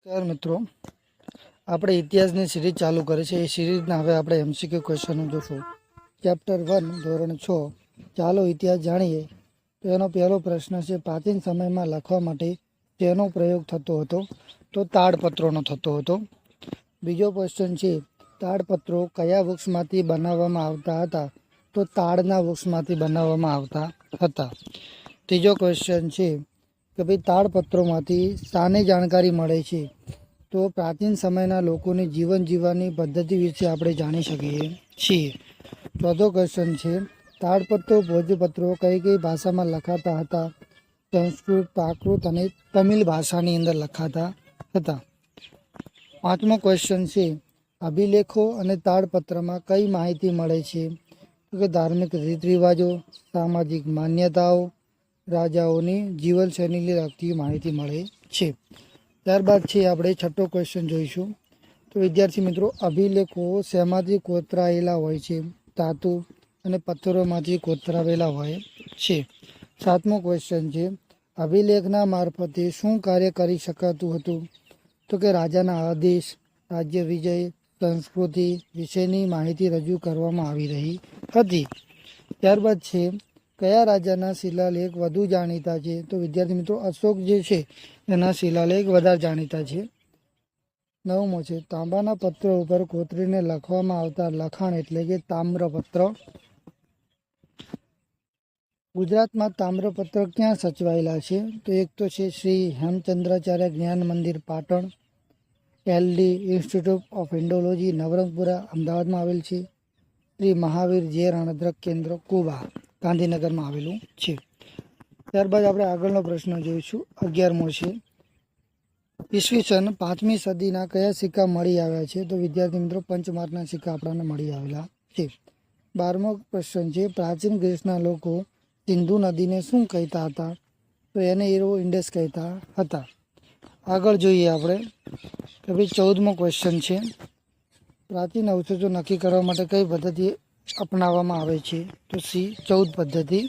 નમસ્કાર મિત્રો, આપણે ઇતિહાસની સિરીઝ ચાલુ કરી છે. એ સિરીઝના હવે આપણે MCQ ક્વેશ્ચનો જોશું. ચેપ્ટર 1 ધોરણ 6 ચાલો ઇતિહાસ જાણીએ. તો એનો પહેલો પ્રશ્ન છે, પ્રાચીન સમયમાં લખવા માટે તેનો પ્રયોગ થતો હતો? તો તાડપત્રોનો થતો હતો. બીજો ક્વેશ્ચન છે, તાડપત્રો કયા વૃક્ષમાંથી બનાવવામાં આવતા હતા? તો તાડના વૃક્ષમાંથી બનાવવામાં આવતા હતા. ત્રીજો ક્વેશ્ચન છે કે ભાઈ તાડપત્રોમાંથી શાની જાણકારી મળે છે? તો પ્રાચીન સમયના લોકોની જીવન જીવવાની પદ્ધતિ વિશે આપણે જાણી શકીએ છીએ. ચોથો ક્વેશ્ચન છે, તાડપત્રો ભોજપત્રો કઈ કઈ ભાષામાં લખાતા હતા? સંસ્કૃત, પ્રાકૃત અને તમિલ ભાષાની અંદર લખાતા હતા. પાંચમો ક્વેશ્ચન છે, અભિલેખો અને તાડપત્રમાં કઈ માહિતી મળે છે? તો કે ધાર્મિક રીત રિવાજો, સામાજિક માન્યતાઓ, રાજાઓની જીવનશૈલીને લગતી માહિતી મળે છે. ત્યારબાદ છે આપણે છઠ્ઠો ક્વેશ્ચન જોઈશું. તો વિદ્યાર્થી મિત્રો, અભિલેખો શેમાંથી કોતરાયેલા હોય છે? ધાતુ અને પથ્થરોમાંથી કોતરાવેલા હોય છે. સાતમો ક્વેશ્ચન છે, અભિલેખના મારફતે શું કાર્ય કરી શકાતું હતું? તો કે રાજાના આદેશ, રાજ્ય વિજય, સંસ્કૃતિ વિશેની માહિતી રજૂ કરવામાં આવી રહી હતી. ત્યારબાદ છે, કયા રાજાના શિલાલેખ વધુ જાણીતા છે? તો વિદ્યાર્થી મિત્રો, અશોક જે છે એના શિલાલેખ વધારે જાણીતા છે. નવમો છે, તાંબાના પત્રો ઉપર કોતરીને લખવામાં આવતા લખાણ એટલે કે તામ્રપત્ર. ગુજરાતમાં તામ્રપત્ર ક્યાં સચવાયેલા છે? તો એક તો છે શ્રી હેમચંદ્રાચાર્ય જ્ઞાન મંદિર Patan, LD institute of Indology Navrangpura અમદાવાદમાં આવેલ છે, શ્રી મહાવીર જૈન અણદ્રક કેન્દ્ર કુવા ગાંધીનગરમાં આવેલું છે. ત્યારબાદ આપણે આગળનો પ્રશ્ન જોઈશું. 11મો છે, ઈસવીસન 5મી સદીના કયા સિક્કા મળી આવ્યા છે? તો વિદ્યાર્થી મિત્રો, પંચમાર્કના સિક્કા આપણને મળી આવેલા છે. 12મો પ્રશ્ન છે, પ્રાચીન ગ્રીસના લોકો સિંધુ નદીને શું કહેતા હતા? તો એને એરો ઇન્ડસ કહેતા હતા. આગળ જોઈએ આપણે કે ભાઈ 14મો ક્વેશ્ચન છે, પ્રાચીન અવશેષો નક્કી કરવા માટે કઈ પદ્ધતિ અપનાવવામાં આવે છે? તો C14 પદ્ધતિ.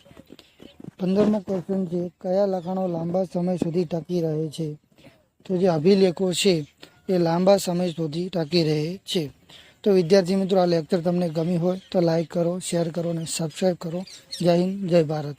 15મો ક્વેશ્ચન છે, કયા લખાણો લાંબા સમય સુધી ટકી રહે છે? તો જે અભિલેખો છે એ લાંબા સમય સુધી ટકી રહે છે. તો વિદ્યાર્થી મિત્રો, આ લેક્ચર તમને ગમી હોય તો લાઈક કરો, શેર કરો અને સબસ્ક્રાઈબ કરો. જય હિન્દ, જય ભારત.